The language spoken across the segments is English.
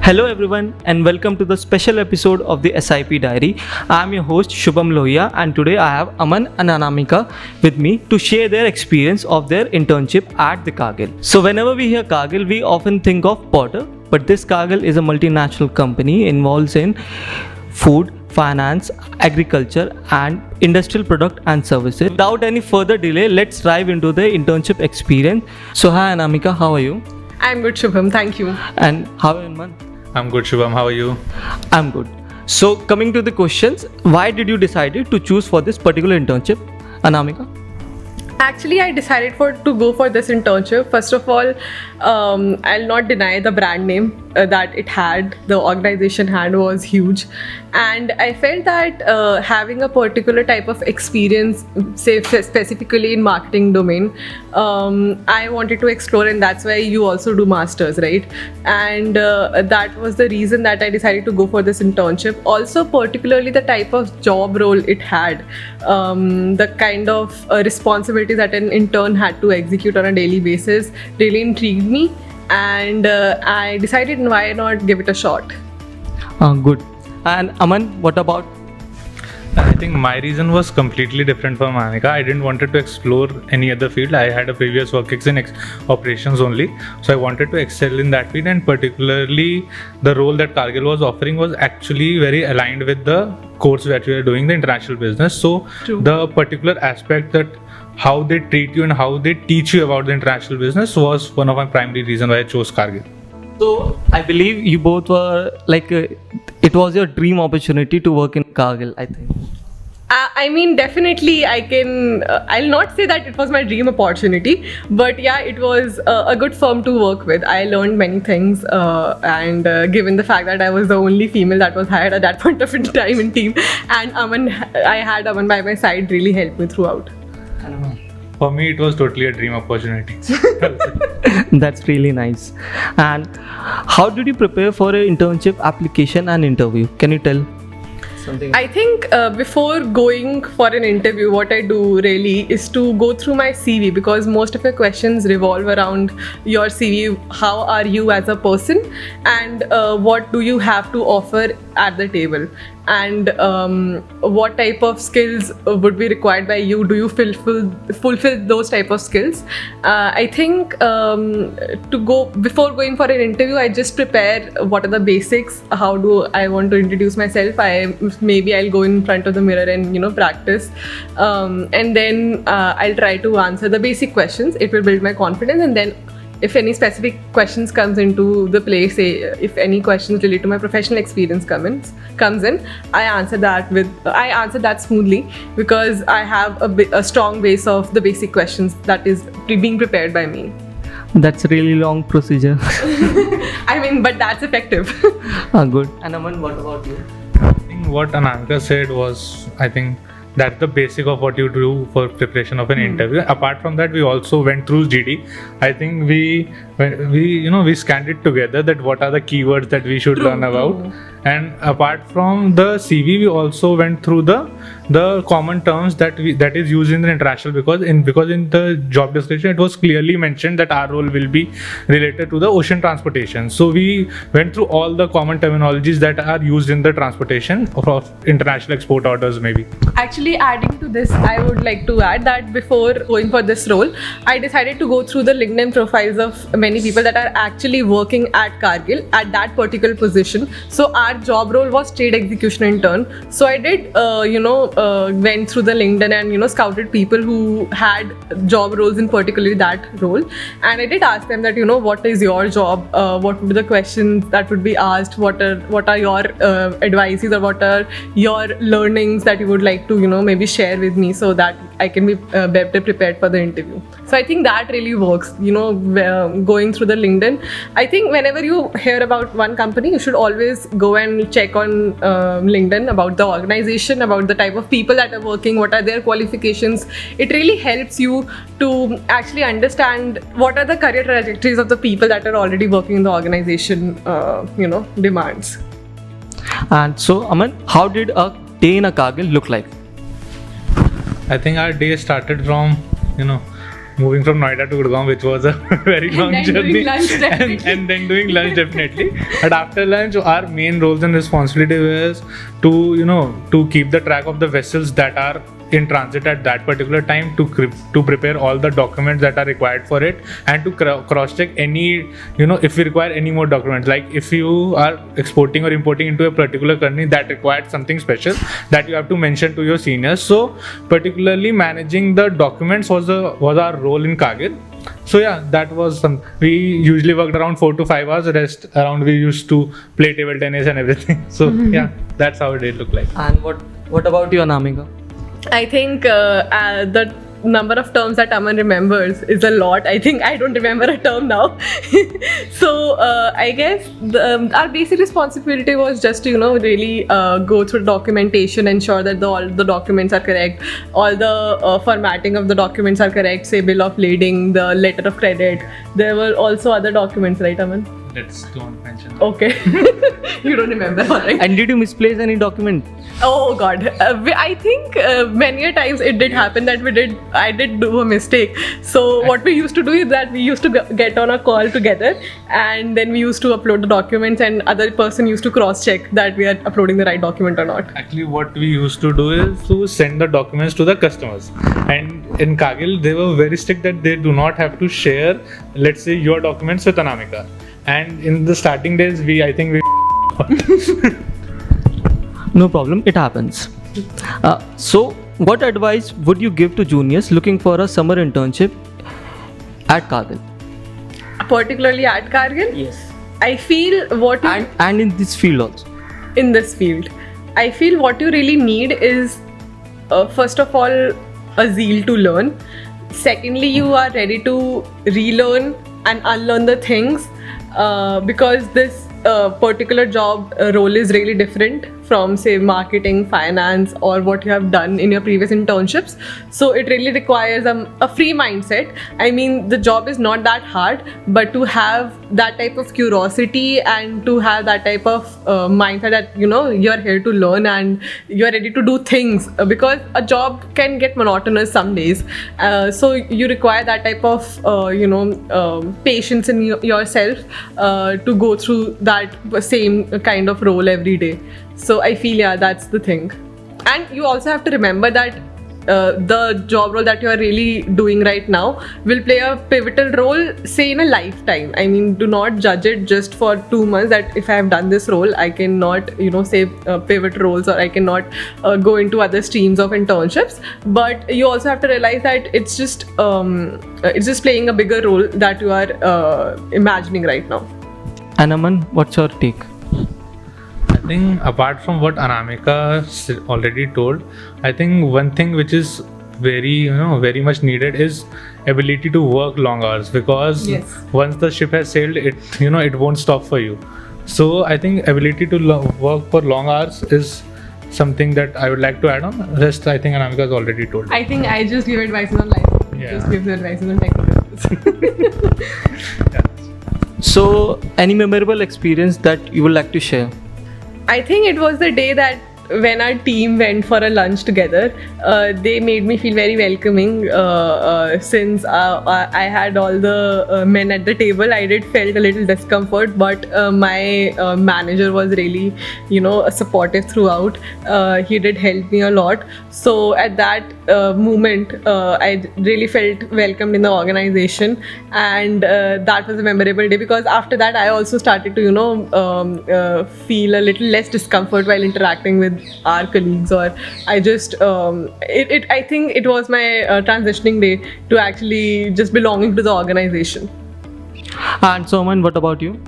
Hello everyone and welcome to the special episode of the SIP Diary. I am your host Shubham Lohia and today I have Aman and Anamika with me to share their experience of their internship at the Cargill. So whenever we hear Cargill, we often think of Porter, but this Cargill is a multinational company involved in food, finance, agriculture and industrial product and services. Without any further delay, let's dive into the internship experience. So hi Anamika, how are you? I'm good, Shubham. Thank you. And how are you, Aman? I'm good, Shubham. How are you? I'm good. So coming to the questions, why did you decide to choose for this particular internship, Anamika? Actually, I decided to go for this internship. First of all, I'll not deny the brand name that it had, the organization had, was huge. And I felt that having a particular type of experience, say specifically in marketing domain, I wanted to explore, and that's why you also do masters, right? And that was the reason that I decided to go for this internship. Also, particularly the type of job role it had, the kind of responsibility that an intern had to execute on a daily basis really intrigued me, and I decided why not give it a shot. Good. And Aman, what about? I think my reason was completely different from Anika. I didn't wanted to explore any other field. I had a previous work in operations only. So I wanted to excel in that field, and particularly the role that Cargill was offering was actually very aligned with the course that we were doing, the international business. So True. The particular aspect that how they treat you and how they teach you about the international business was one of my primary reasons why I chose Cargill. So I believe you both were it was your dream opportunity to work in Cargill, I think. I mean, definitely I can, I'll not say that it was my dream opportunity, but yeah, it was a good firm to work with. I learned many things, and given the fact that I was the only female that was hired at that point of time in team, and I had Aman by my side, really helped me throughout. For me, it was totally a dream opportunity. That's really nice. And how did you prepare for an internship application and interview? Can you tell something? I think before going for an interview, what I do really is to go through my CV, because most of your questions revolve around your CV. How are you as a person, and what do you have to offer at the table, and what type of skills would be required by you? Do you fulfill those type of skills? I think before going for an interview, I just prepare what are the basics. How do I want to introduce myself? Maybe I'll go in front of the mirror and practice, and then I'll try to answer the basic questions. It will build my confidence, and then if any specific questions comes into the play, say if any questions related to my professional experience comes in, I answer that smoothly, because I have a strong base of the basic questions that is being prepared by me. That's a really long procedure. I mean, but that's effective. Good. And Aman, what about you? I think what Anamika said was, I think that's the basic of what you do for preparation of an interview. Apart from that, we also went through GD. I think we scanned it together, that what are the keywords that we should learn about. And apart from the CV, we also went through the common terms that is used in the international, because in the job description it was clearly mentioned that our role will be related to the ocean transportation. So we went through all the common terminologies that are used in the transportation of international export orders maybe. Actually, adding to this, I would like to add that before going for this role, I decided to go through the LinkedIn profiles of many people that are actually working at Cargill at that particular position. So our job role was trade execution intern. So I did, went through the LinkedIn and scouted people who had job roles in particularly that role, and I did ask them that what is your job, what would be the questions that would be asked, what are your advices, or what are your learnings that you would like to maybe share with me, so that I can be better prepared for the interview. So I think that really works, going through the LinkedIn. I think whenever you hear about one company, you should always go and check on LinkedIn about the organization, about the type of people that are working, what are their qualifications. It really helps you to actually understand what are the career trajectories of the people that are already working in the organization, demands. And so, Aman, how did a day in a Cargill look like? I think our day started from moving from Noida to Gurgaon, which was a very long then journey. doing lunch, definitely. and then doing lunch definitely. But after lunch, our main roles and responsibility was to keep the track of the vessels that are in transit at that particular time, to prepare all the documents that are required for it, and to cross check any, if we require any more documents, like if you are exporting or importing into a particular country that required something special, that you have to mention to your seniors. So particularly managing the documents was our role in Cargill. So yeah, that was some. We usually worked around 4 to 5 hours. Rest around we used to play table tennis and everything. So yeah, that's how it looked like. And what about you, Anamika? I think the number of terms that Aman remembers is a lot. I think I don't remember a term now. So I guess our basic responsibility was just to really go through documentation, ensure that all the documents are correct, all the formatting of the documents are correct, say bill of lading, the letter of credit. There were also other documents, right, Aman? Let's don't mention that. Okay. You don't remember, alright. And did you misplace any document? Oh God, I think many a times it did happen that I did do a mistake. So what we used to do is that we used to get on a call together, and then we used to upload the documents, and other person used to cross check that we are uploading the right document or not. Actually, what we used to do is to send the documents to the customers. And in Cargill, they were very strict that they do not have to share, let's say, your documents with Anamika. And in the starting days, I think we No problem, it happens. So, what advice would you give to juniors looking for a summer internship at Cargill? Particularly at Cargill? Yes. I feel what you, And in this field also. in this field, I feel what you really need is first of all a zeal to learn. Secondly, you are ready to relearn and unlearn the things because this particular job role is really different from say marketing, finance, or what you have done in your previous internships. So it really requires a free mindset. I mean, the job is not that hard, but to have that type of curiosity and to have that type of mindset that you're here to learn and you're ready to do things, because a job can get monotonous some days. So you require that type of patience in yourself to go through that same kind of role every day. So I feel that's the thing. And you also have to remember that the job role that you are really doing right now will play a pivotal role, say in a lifetime. I mean, do not judge it just for 2 months that if I have done this role, I cannot, say pivot roles, or I cannot go into other streams of internships. But you also have to realize that it's just playing a bigger role that you are imagining right now. And Aman, what's your take? I think apart from what Anamika already told, I think one thing which is very much needed is ability to work long hours, because once the ship has sailed, it won't stop for you. So I think ability to work for long hours is something that I would like to add on. Rest I think Anamika has already told. I think I just give advices on life. Yeah. Just give the advices on technical. Yeah. So, any memorable experience that you would like to share? I think it was the day that when our team went for a lunch together, they made me feel very welcoming. Since I had all the men at the table, I did felt a little discomfort, but my manager was really, supportive throughout. He did help me a lot. So at that moment, I really felt welcomed in the organization, and that was a memorable day, because after that I also started to feel a little less discomfort while interacting with our colleagues, or I just I think it was my transitioning day to actually just belonging to the organization. And so, Aman, what about you?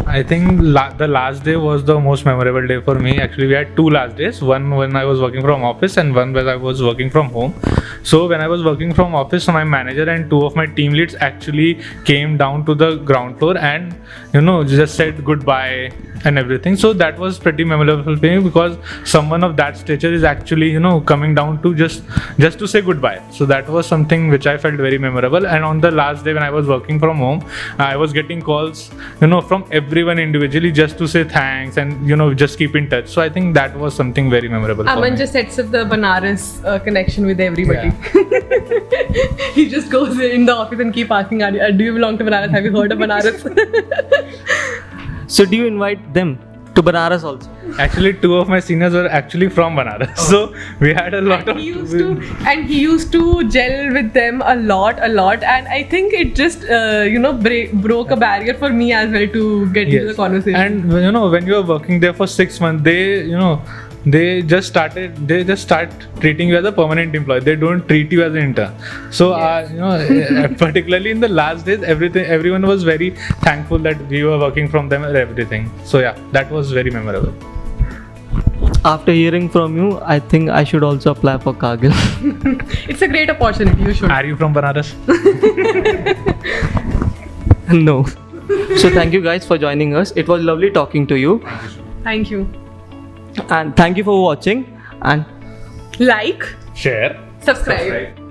I think the last day was the most memorable day for me. Actually, we had 2 last days. One when I was working from office, and one when I was working from home. So when I was working from office, my manager and 2 of my team leads actually came down to the ground floor and just said goodbye and everything. So that was pretty memorable for me, because someone of that stature is actually coming down to just to say goodbye. So that was something which I felt very memorable. And on the last day when I was working from home, I was getting calls from everyone individually just to say thanks and just keep in touch. So I think that was something very memorable. for Aman me. just sets up the Banaras connection with everybody. He just goes in the office and keep asking, do you belong to Banaras? Have you heard of Banaras? So do you invite them to Banaras also? Actually, 2 of my seniors were actually from Banaras, so we had a lot of. He used to gel with them a lot, and I think it just broke a barrier for me as well to get into the conversation. And when you are working there for 6 months, they just start treating you as a permanent employee. They don't treat you as an intern. So particularly in the last days, everyone was very thankful that we were working from them and everything. So yeah, that was very memorable. After hearing from you, I think I should also apply for Cargill. It's a great opportunity. You should. Are you from Banaras? No. So thank you guys for joining us. It was lovely talking to you. Thank you. And thank you for watching. And Like, Share. subscribe.